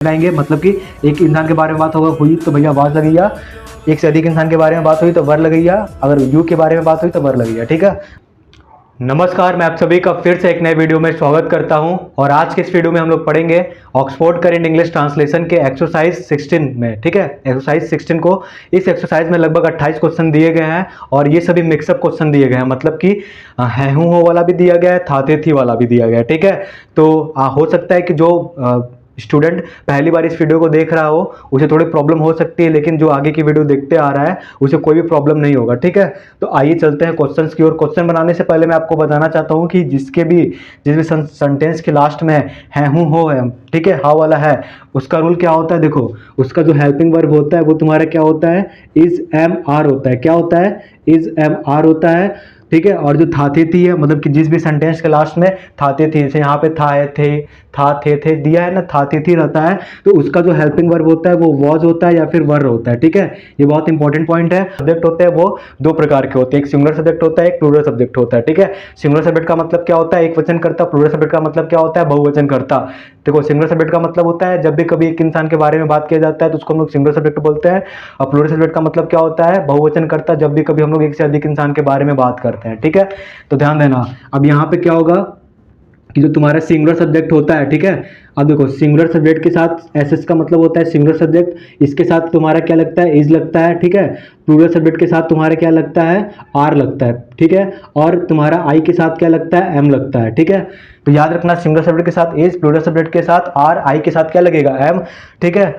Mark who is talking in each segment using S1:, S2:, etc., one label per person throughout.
S1: लगाएंगे, मतलब कि एक इंसान के बारे में बात होगा हुई तो भैया वाज लगेगा, एक से अधिक इंसान के बारे में बात हुई तो वर लगेगा, अगर यू के बारे में बात हुई तो वर लगेगा। ठीक है, नमस्कार, मैं आप सभी का फिर से एक नए वीडियो में स्वागत करता हूं। और आज के इस वीडियो में हम लोग पढ़ेंगे ऑक्सफोर्ड करेंट इंग्लिश ट्रांसलेशन के एक्सरसाइज 16 में। ठीक है, एक्सरसाइज 16 को, इस एक्सरसाइज में लगभग 28 क्वेश्चन दिए गए हैं और ये सभी मिक्सअप क्वेश्चन दिए गए हैं, मतलब कि है हूं हो वाला भी दिया गया है, था थे थी वाला भी दिया गया है। ठीक है, तो हो सकता है कि जो स्टूडेंट पहली बार इस वीडियो को देख रहा हो उसे थोड़ी प्रॉब्लम हो सकती है, लेकिन जो आगे की वीडियो देखते आ रहा है उसे कोई भी प्रॉब्लम नहीं होगा। ठीक है, तो आइए चलते हैं क्वेश्चंस की ओर। क्वेश्चन बनाने से पहले मैं आपको बताना चाहता हूं कि जिस भी सेंटेंस के लास्ट में है हूं हो है, ठीक है, हाउ वाला है, उसका रूल क्या होता है। देखो, उसका जो हेल्पिंग वर्ब होता है वो तुम्हारा क्या होता है, इज एम आर होता है। क्या होता है, इज एम आर होता है। ठीक है, और जो था थे थी है, मतलब कि जिस भी सेंटेंस के लास्ट में था थे थी, जैसे यहाँ पे था है थे दिया है ना, था थे थी रहता है, तो उसका जो हेल्पिंग वर्ब होता है वो वॉज होता है या फिर वर होता है। ठीक है, ये बहुत इंपॉर्टेंट पॉइंट है। सब्जेक्ट होते हैं वो दो प्रकार के होते हैं, एक सिंगुलर सब्जेक्ट होता है, एक प्लूरल सब्जेक्ट होता है। ठीक है, सिंगुलर सब्जेक्ट का मतलब क्या होता है, एक वचन करता। प्लूरल सब्जेक्ट का मतलब क्या होता है, बहुवचन करता। देखो, सिंगुलर सब्जेक्ट का मतलब होता है जब भी कभी एक इंसान के बारे में बात किया जाता है तो उसको हम लोग सिंगुलर सब्जेक्ट बोलते हैं, और प्लूरल सब्जेक्ट का मतलब क्या होता है, बहुवचन करता, जब भी कभी हम लोग एक से अधिक इंसान के बारे में बात करते हैं। ठीक है, तो ध्यान देना। अब यहाँ पे क्या होगा कि जो तुम्हारा सिंगुलर सब्जेक्ट होता है, ठीक है, अब देखो सिंगुलर सब्जेक्ट के साथ एसएस का मतलब होता है सिंगुलर सब्जेक्ट, इसके साथ तुम्हारा क्या लगता है, इज लगता है। ठीक है, प्लूरल सब्जेक्ट के साथ तुम्हारा क्या लगता है, आर लगता है। ठीक है, और तुम्हारा आई के साथ क्या लगता है, एम लगता है। ठीक है, तो याद रखना, सिंगुलर सब्जेक्ट के साथ इज, प्लूरल सब्जेक्ट के साथ आर, आई के साथ क्या लगेगा, एम। ठीक है,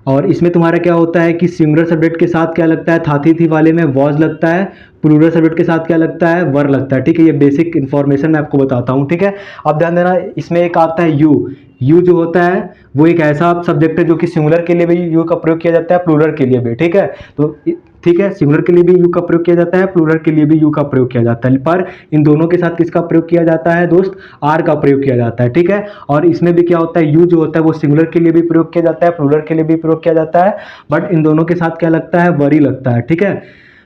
S1: और इसमें तुम्हारा क्या होता है कि सिंगुलर सब्जेक्ट के साथ क्या लगता है, था थी वाले में वॉज लगता है, प्लूरल सब्जेक्ट के साथ क्या लगता है, वर लगता है। ठीक है, ये बेसिक इन्फॉर्मेशन मैं आपको बताता हूँ। ठीक है, अब ध्यान देना, इसमें एक आता है यू जो होता है वो एक ऐसा सब्जेक्ट है जो कि सिंगुलर के लिए भी यू का प्रयोग किया जाता है, प्लूरल के लिए भी। ठीक है, तो ठीक है, सिंगुलर के लिए भी यू का प्रयोग किया जाता है, प्लूरल के लिए भी यू का प्रयोग किया जाता है, पर इन दोनों के साथ किसका प्रयोग किया जाता है दोस्त, आर का प्रयोग किया जाता है। ठीक है, और इसमें भी क्या होता है, यू जो होता है वो सिंगुलर के लिए भी प्रयोग किया जाता है, प्लूरल के लिए भी प्रयोग किया जाता है, बट इन दोनों के साथ क्या लगता है, वरी लगता है। ठीक है,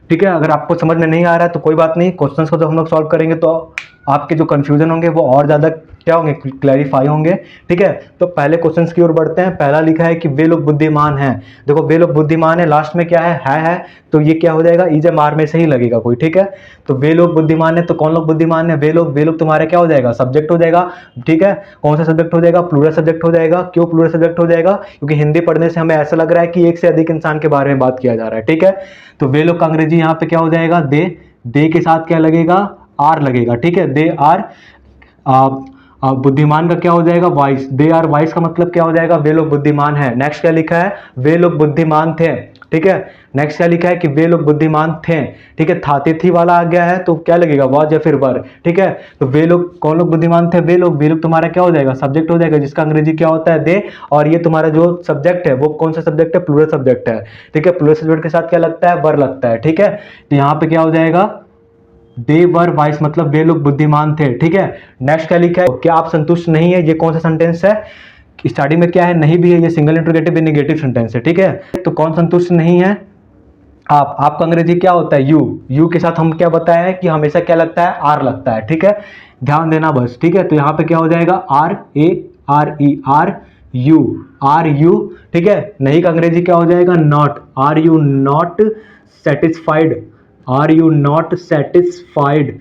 S1: ठीक है, अगर आपको समझ में नहीं आ रहा है तो कोई बात नहीं, क्वेश्चंस को जब हम लोग सॉल्व करेंगे तो आपके जो कंफ्यूजन होंगे वो और ज़्यादा क्या होंगे, क्लैरिफाई होंगे। ठीक है, तो पहले क्वेश्चंस की ओर बढ़ते हैं। पहला लिखा है कि वे लोग बुद्धिमान हैं। देखो, वे लोग बुद्धिमान है, लास्ट में क्या है, तो ये क्या हो जाएगा, इजे मार में से ही लगेगा कोई। ठीक है, तो वे लोग बुद्धिमान है, तो कौन लोग बुद्धिमान है, वे लोग तुम्हारा क्या हो जाएगा, सब्जेक्ट हो जाएगा। ठीक है, कौन सा सब्जेक्ट हो जाएगा, प्लूरल सब्जेक्ट हो जाएगा। क्यों प्लूरल सब्जेक्ट हो जाएगा, क्योंकि हिंदी पढ़ने से हमें ऐसा लग रहा है कि एक से अधिक इंसान के बारे में बात किया जा रहा है। ठीक है, तो वे लोग का अंग्रेजी यहाँ पे क्या हो जाएगा, दे के साथ क्या लगेगा, आर लगेगा। ठीक है, दे आर। बुद्धिमान का क्या हो जाएगा, वाइस, दे आर वाइस का मतलब क्या हो जाएगा, वे लोग बुद्धिमान है। नेक्स्ट क्या लिखा है, वे लोग बुद्धिमान थे। ठीक है, नेक्स्ट क्या लिखा है कि वे लोग बुद्धिमान थे। ठीक है, थाते थी वाला आ गया है तो क्या लगेगा, वॉज या फिर वर। ठीक है, तो वे लोग, कौन लोग बुद्धिमान थे, वे लोग तुम्हारा क्या हो जाएगा, सब्जेक्ट हो जाएगा, जिसका अंग्रेजी क्या होता है, दे, और ये तुम्हारा जो सब्जेक्ट है वो कौन सा सब्जेक्ट है, प्लूरल सब्जेक्ट है। ठीक है, प्लूरल सब्जेक्ट के साथ क्या लगता है, वर लगता है। ठीक है, तो यहाँ पे क्या हो जाएगा, दे वर वाइस, मतलब वे लोग बुद्धिमान थे। ठीक है, नेक्स्ट क्या लिखा है, क्या आप संतुष्ट नहीं है, ये कौन सा सेंटेंस है, स्टार्टिंग में क्या है, नहीं भी है, ये सिंगल इंट्रोगेटिव नेगेटिव सेंटेंस है। ठीक है, तो कौन संतुष्ट नहीं है, आपका अंग्रेजी क्या होता है, यू के साथ हम क्या बताया है कि हमेशा क्या लगता है, आर लगता है। ठीक है, ध्यान देना बस। ठीक है, तो यहाँ पे क्या हो जाएगा, R A R E, are you. ठीक है, नहीं का अंग्रेजी क्या हो जाएगा, not, are you not satisfied, are you not satisfied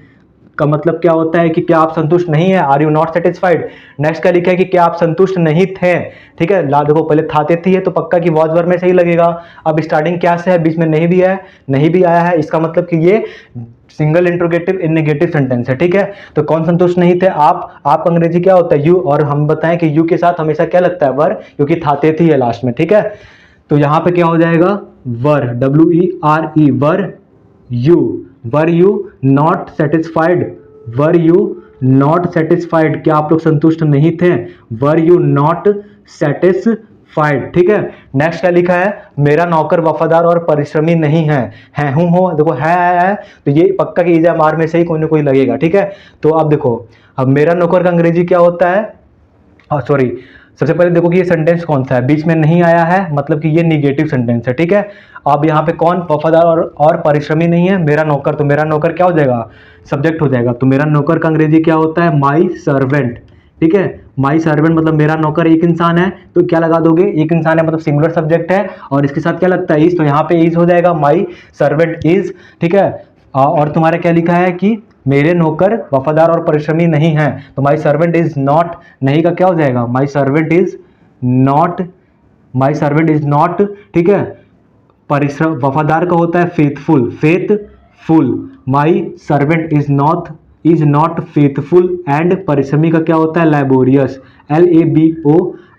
S1: का मतलब क्या होता है कि क्या आप संतुष्ट नहीं है, are you not satisfied. Next क्या लिखा है कि क्या आप संतुष्ट नहीं थे। ठीक है, ला देखो, पहले था थी है तो पक्का की वॉज वर में सही लगेगा। अब स्टार्टिंग क्या से है, बीच में नहीं भी है, नहीं भी आया है, इसका मतलब कि ये सिंगल इंट्रोगेटिव नेगेटिव सेंटेंस है। ठीक है, तो कौन संतुष्ट नहीं थे, आप अंग्रेजी क्या होता है, यू, और हम बताएं कि यू के साथ हमेशा क्या लगता है, वर, क्योंकि थाते थी है लास्ट में। ठीक है, तो यहां पे क्या हो जाएगा, वर, WERE, were you not satisfied, were you not satisfied, क्या आप लोग संतुष्ट नहीं थे, वर यू नॉट सेटिस्फाइड। ठीक है, नेक्स्ट क्या लिखा है, मेरा नौकर वफादार और परिश्रमी नहीं है हूं हो, देखो है, तो ये पक्का की इजा मार में से ही कोई ना कोई लगेगा। ठीक है, तो अब देखो, अब मेरा नौकर का अंग्रेजी क्या होता है, सॉरी, सबसे पहले देखो कि ये सेंटेंस कौन सा है, बीच में नहीं आया है, मतलब कि ये निगेटिव सेंटेंस है। ठीक है, अब यहाँ पे कौन वफादार और परिश्रमी नहीं है, मेरा नौकर, तो मेरा नौकर क्या हो जाएगा, सब्जेक्ट हो जाएगा। तो मेरा नौकर का अंग्रेजी क्या होता है, माई सर्वेंट। ठीक है। माई सर्वेंट मतलब मेरा नौकर एक इंसान है, तो क्या लगा दोगे, एक इंसान है मतलब सिंगुलर सब्जेक्ट है, और इसके साथ क्या लगता है, इज, तो यहाँ पे इज हो जाएगा, माई सर्वेंट इज, ठीक है। और तुम्हारा क्या लिखा है कि मेरे नौकर वफादार और परिश्रमी नहीं हैं, तो माई सर्वेंट इज नॉट, नहीं का क्या हो जाएगा, माई servant is not, my servant is not, ठीक है। परिश्रम, वफादार का होता है faithful, faithful, my servant is not faithful, and परिश्रमी का क्या होता है, लैबोरियस,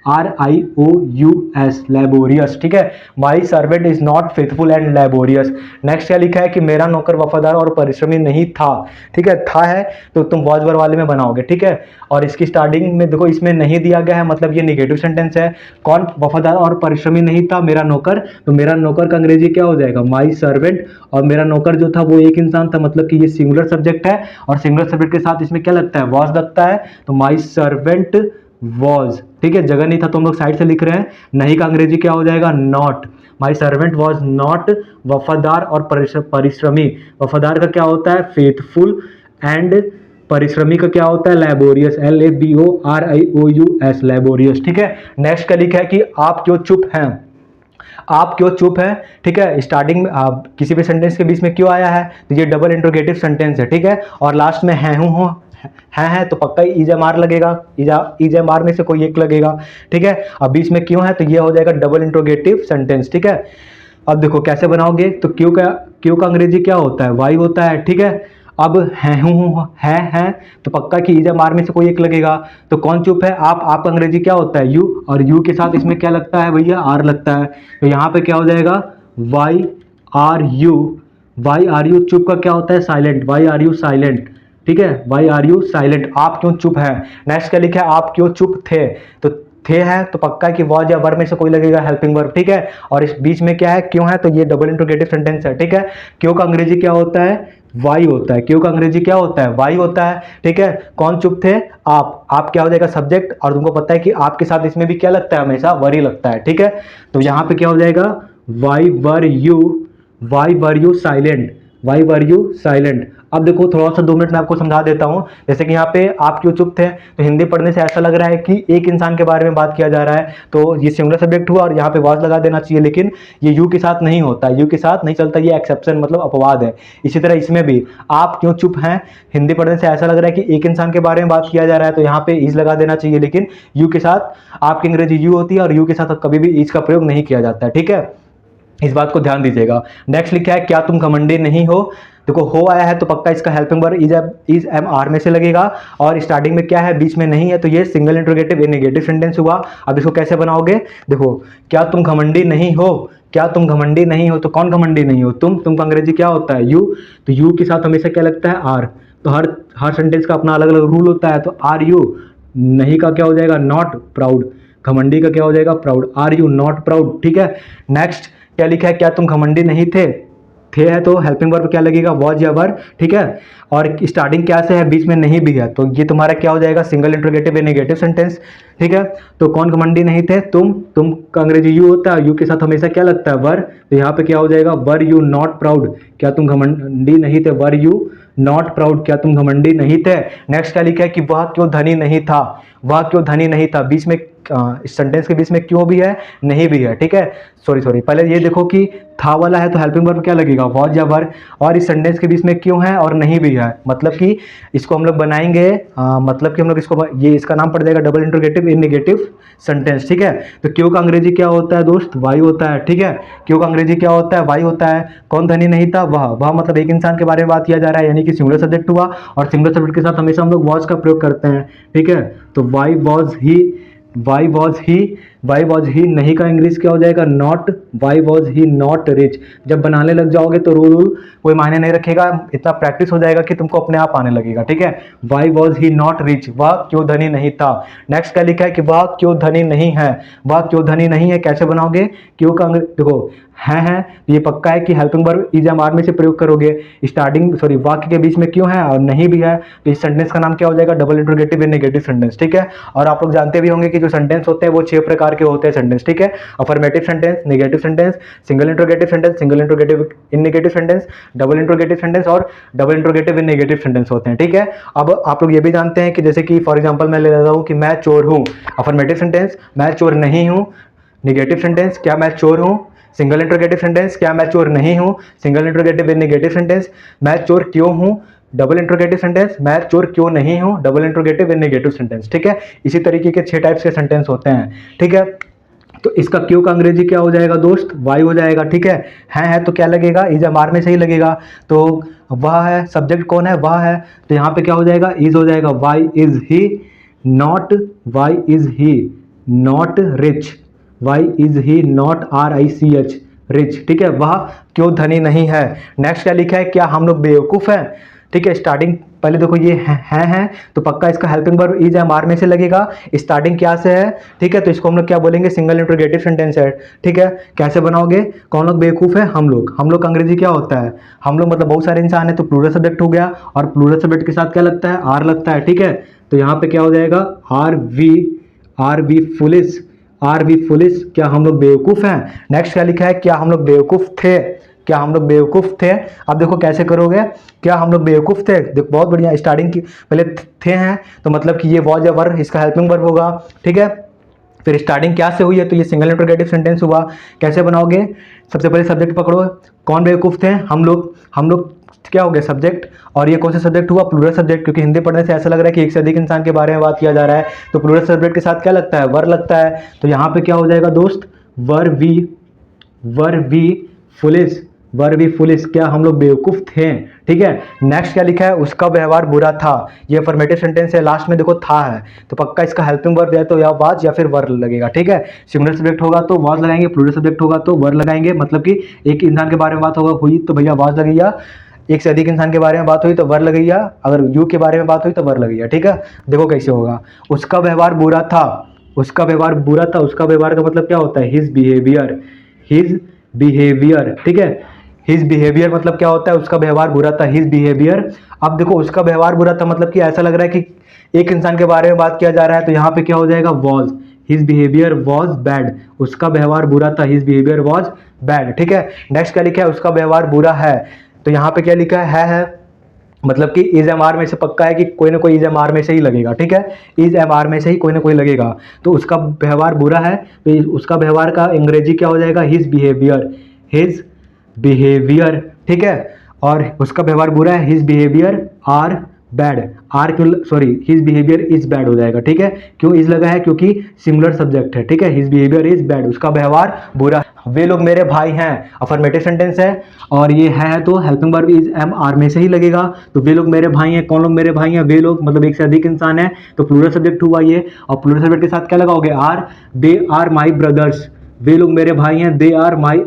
S1: LABORIOUS, लैबोरियस, ठीक है। My servant is not faithful and laborious. Next क्या लिखा है कि मेरा नौकर वफादार और परिश्रमी नहीं था, ठीक है, था है तो तुम वॉज वर वाले में बनाओगे, ठीक है। और इसकी स्टार्टिंग में देखो, इसमें नहीं दिया गया है, मतलब ये निगेटिव सेंटेंस है। कौन वफादार और परिश्रमी नहीं था, मेरा नौकर, तो मेरा नौकर का अंग्रेजी क्या हो जाएगा, माई सर्वेंट, और मेरा नौकर जो था वो एक इंसान था, मतलब कि ये सिंगुलर सब्जेक्ट है, और सिंगुलर सब्जेक्ट के साथ इसमें क्या लगता है, वॉज लगता है, तो माई सर्वेंट वॉज, ठीक है। जगह नहीं था तो हम लोग साइड से लिख रहे हैं, नहीं का अंग्रेजी क्या हो जाएगा, not, my servant was not वफादार और परिश्रमी, वफादार का क्या होता है, फेथफुल, एंड परिश्रमी का क्या होता है, लैबोरियस, LABORIOUS, लैबोरियस, ठीक है। नेक्स्ट का लिखा है कि आप क्यों चुप हैं, आप क्यों चुप है, ठीक है। स्टार्टिंग में आप किसी भी सेंटेंस के बीच में क्यों आया है, तो ये डबल इंट्रोगेटिव सेंटेंस है, ठीक है। और लास्ट में है हूँ है तो पक्का ही इज एम आर लगेगा, इज एम आर में से कोई एक लगेगा, ठीक है। अब बीच में क्यों है तो ये हो जाएगा डबल इंट्रोगेटिव सेंटेंस, ठीक है। अब देखो कैसे बनाओगे, तो क्यों का अंग्रेजी क्या होता है, वाई होता है, ठीक है। अब है हूँ है तो पक्का कि इज एम आर में से कोई एक लगेगा, तो कौन चुप है, आप अंग्रेजी क्या होता है, यू, और यू के साथ इसमें क्या लगता है भैया, आर लगता है, तो यहाँ पे क्या हो जाएगा, why are you, why are you, चुप का क्या होता है, silent, why are you silent, ठीक है, वाई आर यू साइलेंट, आप क्यों चुप हैं। नेक्स्ट क्या लिखा है, आप क्यों चुप थे, तो थे है तो पक्का कि वॉज या वर्ब में से कोई लगेगा, हेल्पिंग वर्ब, ठीक है। और इस बीच में क्या है, क्यों है, तो ये डबल इंट्रोगेटिव सेंटेंस है, ठीक है। क्यों का अंग्रेजी क्या होता है, वाई होता है, क्यों का अंग्रेजी क्या होता है, वाई होता है, ठीक है। कौन चुप थे, आप क्या हो जाएगा, सब्जेक्ट, और तुमको पता है कि आपके साथ इसमें भी क्या लगता है, हमेशा वर ही लगता है, ठीक है। तो यहाँ पे क्या हो जाएगा, why were you silent, why were you silent. अब देखो थोड़ा सा 2 मिनट में आपको समझा देता हूँ। जैसे कि यहाँ पे आप क्यों चुप थे, तो हिंदी पढ़ने से ऐसा लग रहा है कि एक इंसान के बारे में बात किया जा रहा है, तो ये सिंगुलर सब्जेक्ट हुआ और यहाँ पे वॉज लगा देना चाहिए, लेकिन ये यू के साथ नहीं होता, यू के साथ नहीं चलता, ये एक्सेप्शन मतलब अपवाद है। इसी तरह इसमें भी आप क्यों चुप हैं, हिंदी पढ़ने से ऐसा लग रहा है कि एक इंसान के बारे में बात किया जा रहा है, तो यहाँ पे इज लगा देना चाहिए, लेकिन यू के साथ, आपकी अंग्रेजी यू होती है और यू के साथ कभी भी इज का प्रयोग नहीं किया जाता है, ठीक है। इस बात को ध्यान दीजिएगा। नेक्स्ट लिखा है, क्या तुम घमंडी नहीं हो, देखो हो आया है तो पक्का इसका helping verb is am are में से लगेगा, और स्टार्टिंग में क्या है, बीच में नहीं है, तो ये सिंगल इंट्रोगेटिव नेगेटिव सेंटेंस हुआ। अब इसको कैसे बनाओगे, देखो क्या तुम घमंडी नहीं हो, क्या तुम घमंडी नहीं हो, तो कौन घमंडी नहीं हो, तुम का अंग्रेजी क्या होता है, यू, तो यू के साथ हमेशा क्या लगता है, आर, तो हर सेंटेंस का अपना अलग अलग रूल होता है, तो आर यू, नहीं का क्या हो जाएगा, नॉट प्राउड, घमंडी का क्या हो जाएगा, proud, are you not proud, ठीक है। नेक्स्ट क्या लिखा है, क्या तुम घमंडी नहीं थे है तो हेल्पिंग वर्ब क्या लगेगा, वॉज या वर, ठीक है। और स्टार्टिंग क्या से है, बीच में नहीं भी है, तो ये तुम्हारा क्या हो जाएगा, सिंगल इंट्रोगेटिव या नेगेटिव सेंटेंस, ठीक है। तो कौन घमंडी नहीं थे, तुम का अंग्रेजी यू होता है, यू के साथ हमेशा क्या लगता है, वर, तो यहाँ पे क्या हो जाएगा, वर यू नॉट प्राउड, क्या तुम घमंडी नहीं थे, वर यू नॉट प्राउड, क्या तुम घमंडी नहीं थे। नेक्स्ट क्या लिखा है कि वह क्यों धनी नहीं था, वह क्यों धनी नहीं था, बीच में इस सेंटेंस के बीच में क्यों भी है, नहीं भी है, ठीक है। सॉरी पहले ये देखो कि था वाला है तो हेल्पिंग वर्ब क्या लगेगा, वॉज या वर, और इस सेंटेंस के बीच में क्यों है और नहीं भी है, मतलब कि इसको हम लोग बनाएंगे, मतलब कि हम लोग इसको, ये इसका नाम पड़ जाएगा double interrogative in negative sentence, ठीक है। तो क्यों का अंग्रेजी क्या होता है दोस्त, वाई होता है, ठीक है। क्यों का अंग्रेजी क्या होता है, वाई होता है। कौन धनी नहीं था, वह मतलब एक इंसान के बारे में बात किया जा रहा है, यानी कि सिंगुलर सब्जेक्ट हुआ, और सिंगुलर सब्जेक्ट के साथ हमेशा हम लोग वॉज का प्रयोग करते हैं, ठीक है। तो वाई वॉज ही, नहीं का इंग्लिश क्या हो जाएगा, not, why was he not rich. जब बनाने लग जाओगे तो रूल कोई मायने नहीं रखेगा, इतना प्रैक्टिस हो जाएगा कि तुमको अपने आप आने लगेगा, ठीक है। Why was he not rich, वह क्यों धनी नहीं था। नेक्स्ट क्या लिखा है कि वह क्यों धनी नहीं है, वह क्यों धनी नहीं है, कैसे बनाओगे, क्यों का देखो है तो ये पक्का है कि helping verb is am are में से प्रयोग करोगे। स्टार्टिंग सॉरी वाक्य के बीच में क्यों है और नहीं भी है तो इस सेंटेंस का नाम क्या हो जाएगा, double interrogative in negative sentence, ठीक है। और आप लोग जानते भी होंगे कि जो सेंटेंस होते हैं वो 6 प्रकार के होते हैं सेंटेंस, ठीक है। Affirmative sentence, negative sentence, single interrogative sentence, single interrogative in negative sentence, double interrogative sentence और double interrogative in negative sentence होते हैं, ठीक है। अब आप लोग ये भी जानते हैं कि जैसे कि फॉर एग्जांपल मैं ले लेता हूँ कि मैं चोर हूँ, अफर्मेटिव सेंटेंस मैं चोर नहीं हूँ, नेगेटिव सेंटेंस क्या मैं चोर हूँ, सिंगल इंट्रोगेटिव सेंटेंस क्या मैं चोर नहीं हूँ, single interrogative in negative sentence मैं चोर क्यों हूँ, डबल इंट्रोगेटिव सेंटेंस मैं चोर क्यों नहीं हूँ, double interrogative in negative sentence, ठीक है। इसी तरीके के 6 टाइप्स के सेंटेंस होते हैं, ठीक है। तो इसका क्यों का अंग्रेजी क्या हो जाएगा दोस्त, वाई हो जाएगा, ठीक है तो क्या लगेगा, इज एम आर में से ही लगेगा। तो वह है, सब्जेक्ट कौन है, वह है, तो यहाँ पे क्या हो जाएगा, इज हो जाएगा, why is he not, why is he not rich, why is he not R I C H rich, ठीक है। वह क्यों धनी नहीं है। नेक्स्ट क्या लिखा है, क्या हम लोग बेवकूफ़ हैं, ठीक है। स्टार्टिंग पहले देखो ये है तो पक्का इसका helping verb is am are में से लगेगा। स्टार्टिंग क्या से है, ठीक है, तो इसको हम लोग क्या बोलेंगे, सिंगल इंट्रोगेटिव सेंटेंस है, ठीक है। कैसे बनाओगे, कौन लोग बेवकूफ़ है, हम लोग का अंग्रेजी क्या होता है, हम लोग मतलब बहुत सारे इंसान है तो प्लूरल सब्जेक्ट हो गया और प्लूरल सब्जेक्ट के साथ क्या लगता है, आर लगता है, ठीक है। तो यहाँ पे क्या हो जाएगा, are we foolish, are we foolish, क्या हम लोग बेवकूफ़ हैं। नेक्स्ट क्या लिखा है, क्या हम लोग बेवकूफ़ थे, क्या हम लोग बेवकूफ़ थे। अब देखो कैसे करोगे, क्या हम लोग बेवकूफ़ थे, देखो बहुत बढ़िया, स्टार्टिंग की पहले थे हैं तो मतलब कि ये वॉज या वर, इसका हेल्पिंग वर्ब होगा, ठीक है। फिर स्टार्टिंग क्या से हुई है तो ये सिंगल इंट्रोगेटिव सेंटेंस हुआ। कैसे बनाओगे, सबसे पहले सब्जेक्ट पकड़ो, कौन बेवकूफ़ थे, हम लोग क्या हो गया सब्जेक्ट, और ये कौन सा सब्जेक्ट हुआ, प्लूरल सब्जेक्ट, क्योंकि हिंदी पढ़ने से ऐसा लग रहा है कि एक से अधिक इंसान के बारे में बात किया जा रहा है तो प्लूरल सब्जेक्ट के साथ क्या लगता है, वर लगता है। तो यहाँ पे क्या हो जाएगा दोस्त, were we foolish, were we foolish, क्या हम लोग बेवकूफ़ थे, ठीक है। नेक्स्ट क्या लिखा है, उसका व्यवहार बुरा था, ये अफर्मेटिव सेंटेंस है, लास्ट में देखो था है तो पक्का इसका हेल्पिंग वर्ब या तो या वाज या फिर वर लगेगा, ठीक है। सिंगुलर सब्जेक्ट होगा तो वाज लगाएंगे, प्लूरल सब्जेक्ट होगा तो वर लगाएंगे, मतलब कि एक इंसान के बारे में बात होगा हुई तो भैया वाज लगेगा, एक से अधिक इंसान के बारे में बात हुई तो वर लगेगा, अगर यू के बारे में बात हुई तो वर लगेगा, ठीक है। देखो कैसे होगा, उसका व्यवहार बुरा था, उसका व्यवहार बुरा था, उसका व्यवहार का मतलब क्या होता है, हिज बिहेवियर, ठीक है। हिज बिहेवियर मतलब क्या होता है, उसका व्यवहार बुरा था, हिज बिहेवियर। अब देखो उसका व्यवहार बुरा था मतलब कि ऐसा लग रहा है कि एक इंसान के बारे में बात किया जा रहा है तो यहाँ पे क्या हो जाएगा, was, his behaviour was bad, उसका व्यवहार बुरा था, हिज बिहेवियर वॉज बैड, ठीक है। नेक्स्ट क्या लिखा है, उसका व्यवहार बुरा है, तो यहाँ पे क्या लिखा है मतलब कि इज एम आर में से पक्का है कि कोई ना कोई इज एम आर में से ही लगेगा, ठीक है। इज एम आर में से ही कोई ना कोई लगेगा, तो उसका व्यवहार बुरा है तो उसका व्यवहार का अंग्रेजी क्या हो जाएगा, हिज बिहेवियर, ठीक है। और उसका व्यवहार बुरा है, his behaviour are bad, are क्यों sorry his behaviour is bad हो जाएगा, ठीक है। क्यों इज लगा है, क्योंकि सिंगुलर सब्जेक्ट है, ठीक है। हिज बिहेवियर इज बैड, उसका व्यवहार बुरा, वे लोग मेरे भाई हैं, अफर्मेटिव सेंटेंस है और ये है तो helping verb is am are में से ही लगेगा। तो वे लोग मेरे भाई हैं, कौन लोग मेरे भाई हैं, वे लोग मतलब एक से अधिक इंसान है तो प्लूरल सब्जेक्ट हुआ ये, और प्लूरल सब्जेक्ट के साथ क्या लगाओगे, are, they are my brothers, वे लोग मेरे भाई हैं, दे आर माई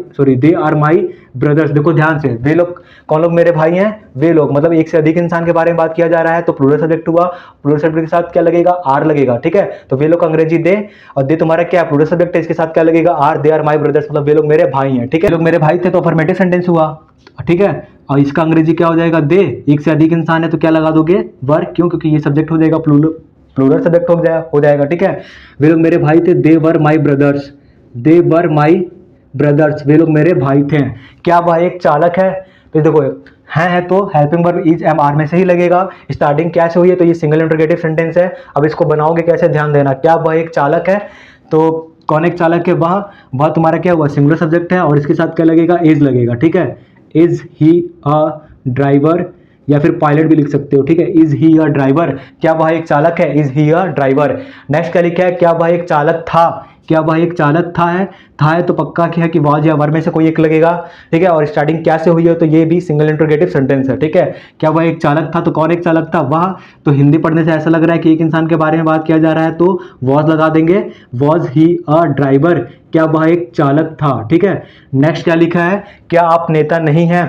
S1: ब्रदर्स। देखो ध्यान से, वे लोग कौन लोग मेरे भाई हैं, वे लोग मतलब एक से अधिक इंसान के बारे में बात किया जा रहा है तो प्लूरल सब्जेक्ट हुआ, प्लूरल सब्जेक्ट के साथ क्या लगेगा, आर लगेगा, ठीक है। तो वे लोग का अंग्रेजी दे, और दे तुम्हारा क्या प्लूरल सब्जेक्ट है, इसके साथ क्या लगेगा, are, they are my brothers, मतलब वे लोग मेरे भाई हैं, ठीक है। लोग मेरे भाई थे तो अफर्मेटिव सेंटेंस हुआ, ठीक है। और इसका अंग्रेजी क्या हो जाएगा, दे, एक से अधिक इंसान है तो क्या लगा दोगे, वर, क्यों, क्योंकि ये सब्जेक्ट हो जाएगा प्लूरल सब्जेक्ट हो जाएगा, ठीक है। वे लोग मेरे भाई थे, दे वर माई ब्रदर्स, दे वर माई ब्रदर्स, वे लोग मेरे भाई थे। क्या वह एक चालक है, तो देखो है तो helping verb is am are में से ही लगेगा। स्टार्टिंग क्या से हुई है तो ये सिंगल इंट्रोगेटिव सेंटेंस है। अब इसको बनाओगे कैसे, ध्यान देना, क्या वह एक चालक है, तो कौन एक चालक है, वह तुम्हारा क्या हुआ, सिंगुलर सब्जेक्ट है और इसके साथ क्या लगेगा, इज लगेगा, ठीक है। इज ही अ ड्राइवर, या फिर पायलट भी लिख सकते हो, ठीक है। इज ही अ ड्राइवर, क्या वह एक चालक है, is he a driver. Next क्या लिखा है, क्या वह एक चालक था, क्या वह एक चालक था है तो पक्का क्या है कि वाज या वर में से कोई एक लगेगा, ठीक है। और स्टार्टिंग क्या से हुई है तो ये भी सिंगल इंट्रोगेटिव सेंटेंस है, ठीक है। क्या वह एक चालक था, तो कौन एक चालक था, वह, तो हिंदी पढ़ने से ऐसा लग रहा है कि एक इंसान के बारे में बात किया जा रहा है तो वॉज लगा देंगे, वॉज ही अ ड्राइवर, क्या वह एक चालक था, ठीक है। नेक्स्ट क्या लिखा है, क्या आप नेता नहीं हैं,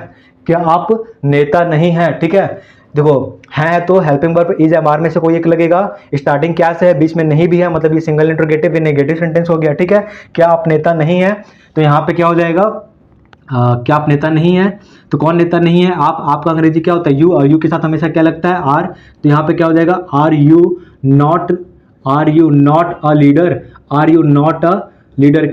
S1: क्या आप नेता नहीं हैं, ठीक है। देखो है तो helping verb is am are में से कोई एक लगेगा। स्टार्टिंग क्या से है, बीच में नहीं भी है, मतलब ये सिंगल इंट्रोगेटिव नेगेटिव सेंटेंस हो गया, ठीक है। क्या आप नेता नहीं है, तो यहाँ पे क्या हो जाएगा, क्या आप नेता नहीं है? तो कौन नेता नहीं है? आपका अंग्रेजी क्या होता है? यू, और यू के साथ हमेशा क्या लगता है? आर। तो यहाँ पे क्या हो जाएगा? Are you not a leader? Are you not a leader?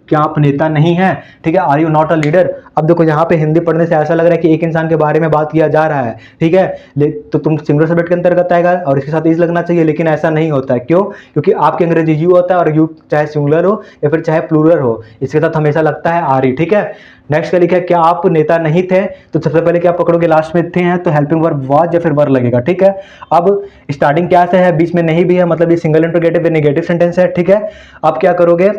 S1: क्या आप नेता नहीं है? ठीक है, are you not a leader. अब देखो यहाँ पे हिंदी पढ़ने से ऐसा लग रहा है कि एक इंसान के बारे में बात किया जा रहा है, ठीक है, तो तुम सिंगुलर सब्जेक्ट के अंतर्गत आएगा और इसके साथ इज लगना चाहिए, लेकिन ऐसा नहीं होता है। क्यों? क्योंकि आपके अंग्रेजी यू होता है और यू चाहे सिंगुलर हो या फिर चाहे प्लूरल हो, इसके साथ हमेशा लगता है आर ही, ठीक है। नेक्स्ट क्या लिखा है? क्या आप नेता नहीं थे? तो सबसे पहले क्या पकड़ोगे? लास्ट में थे हैं तो हेल्पिंग वर्ब वाज या फिर वर लगेगा, ठीक है। अब स्टार्टिंग क्या से है, बीच में नहीं भी है, मतलब ये सिंगल इंट्रोगेटिव नेगेटिव सेंटेंस है, ठीक है। अब क्या करोगे,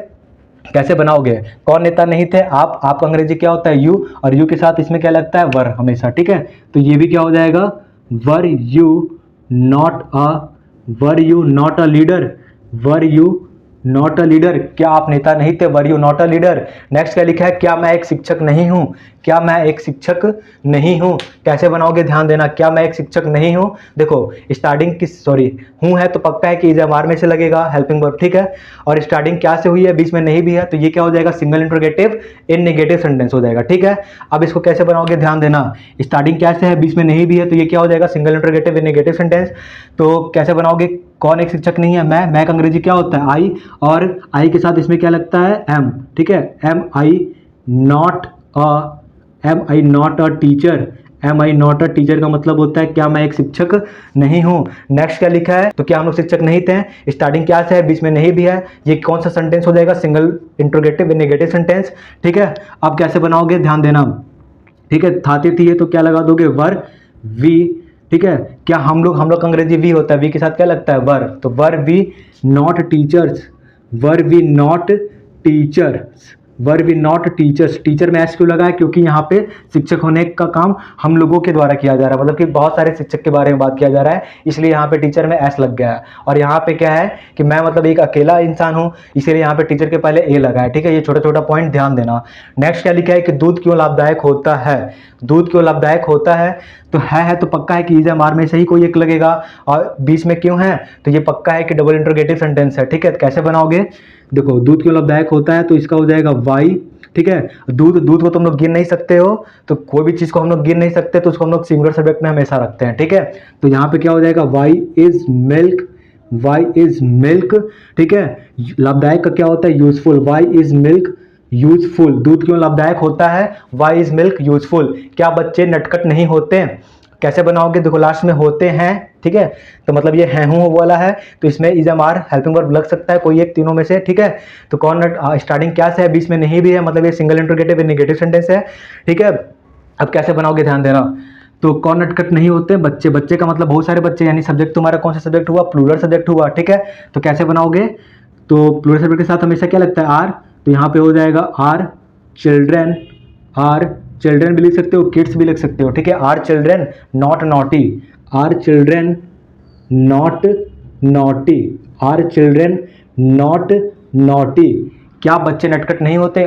S1: कैसे बनाओगे? कौन नेता नहीं थे? आपका अंग्रेजी क्या होता है? यू, और यू के साथ इसमें क्या लगता है? वर हमेशा, ठीक है। तो ये भी क्या हो जाएगा? Were you not a leader? Were you not a leader? क्या आप नेता नहीं थे? Were you not a leader? Next क्या लिखा है? क्या मैं एक शिक्षक नहीं हूं? क्या मैं एक शिक्षक नहीं हूं? कैसे बनाओगे? ध्यान देना, क्या मैं एक शिक्षक नहीं हूं। देखो स्टार्टिंग हूं है तो पक्का है कि इज में से लगेगा हेल्पिंग वर्ब, ठीक है। और स्टार्टिंग क्या से हुई है? बीच में नहीं भी है, तो ये क्या हो जाएगा? Single interrogative in negative sentence हो जाएगा, ठीक है। अब इसको कैसे बनाओगे? ध्यान देना, स्टार्टिंग क्या से है, बीच में नहीं भी है, तो ये क्या हो जाएगा? Single interrogative in negative sentence. तो कैसे बनाओगे? कौन एक शिक्षक नहीं है? मैं का अंग्रेजी क्या होता है? आई, और आई के साथ इसमें क्या लगता है? एम, ठीक है। Not am I not a teacher? Am I not a teacher का मतलब होता है क्या मैं एक शिक्षक नहीं हूं। नेक्स्ट क्या लिखा है? तो क्या हम लोग शिक्षक नहीं थे? स्टार्टिंग क्या से है, बीच में नहीं भी है, ये कौन सा सेंटेंस हो जाएगा? सिंगल इंट्रोगेटिव नेगेटिव सेंटेंस, ठीक है। अब कैसे बनाओगे? ध्यान देना, ठीक है। थाती थी है तो क्या लगा दोगे? वर वी, ठीक है। क्या हम लोग अंग्रेजी वी होता है, वी के साथ क्या लगता है? वर। तो were we not teachers? Were we not teachers? Were we not teachers? Teacher में एस क्यों लगा है? क्योंकि यहाँ पे शिक्षक होने का काम हम लोगों के द्वारा किया जा रहा है, मतलब कि बहुत सारे शिक्षक के बारे में बात किया जा रहा है, इसलिए यहाँ पे टीचर में एस लग गया है। और यहाँ पे क्या है कि मैं मतलब एक अकेला इंसान हूँ, इसीलिए यहाँ पे टीचर के पहले ए लगा है, ठीक है। ये छोटा छोटा पॉइंट ध्यान देना। नेक्स्ट क्या लिखा है कि दूध क्यों लाभदायक होता है? दूध क्यों लाभदायक होता है? तो है तो पक्का है कि इज एम आर में से ही कोई एक लगेगा, और बीच में क्यों है? तो ये पक्का है कि डबल इंट्रोगेटिव सेंटेंस है, ठीक है। तो कैसे बनाओगे? देखो दूध क्यों लाभदायक होता है, तो इसका हो जाएगा वाई, ठीक है। दूध को तुम लोग गिन नहीं सकते हो, तो कोई भी चीज को हम लोग गिन नहीं सकते, तो उसको हम लोग सिंगुलर सब्जेक्ट में हमेशा रखते हैं, ठीक है। तो यहाँ पे क्या हो जाएगा? Why is milk? Why is milk, ठीक है। लाभदायक का क्या होता है? Useful. Why is milk useful? दूध क्यों लाभदायक होता है? Why is milk useful? क्या बच्चे नटखट नहीं होते? कैसे बनाओगे? देखो लास्ट में होते हैं, ठीक है, तो मतलब ये है हूं वाला है, तो इसमें is am are helping verb लग सकता है, कोई एक तीनों में से, ठीक है। तो कौन स्टार्टिंग क्या से है, बीच में नहीं भी है, मतलब ये सिंगल इंट्रोगेटिव नेगेटिव सेंटेंस है, ठीक है। अब कैसे बनाओगे? ध्यान देना, तो कौन नटखट नहीं होते? बच्चे। बच्चे का मतलब बहुत सारे बच्चे, यानी सब्जेक्ट तुम्हारा कौन सा सब्जेक्ट हुआ? प्लूरल सब्जेक्ट हुआ, ठीक है। तो कैसे बनाओगे? तो प्लूरल सब्जेक्ट के साथ हमेशा क्या लगता है? आर। तो यहाँ पे हो जाएगा आर चिल्ड्रेन। आर चिल्ड्रेन भी लिख सकते हो, किड्स भी लिख सकते हो, ठीक है। Are children not naughty? Are children not naughty? Are children not naughty? क्या बच्चे नटखट नहीं होते?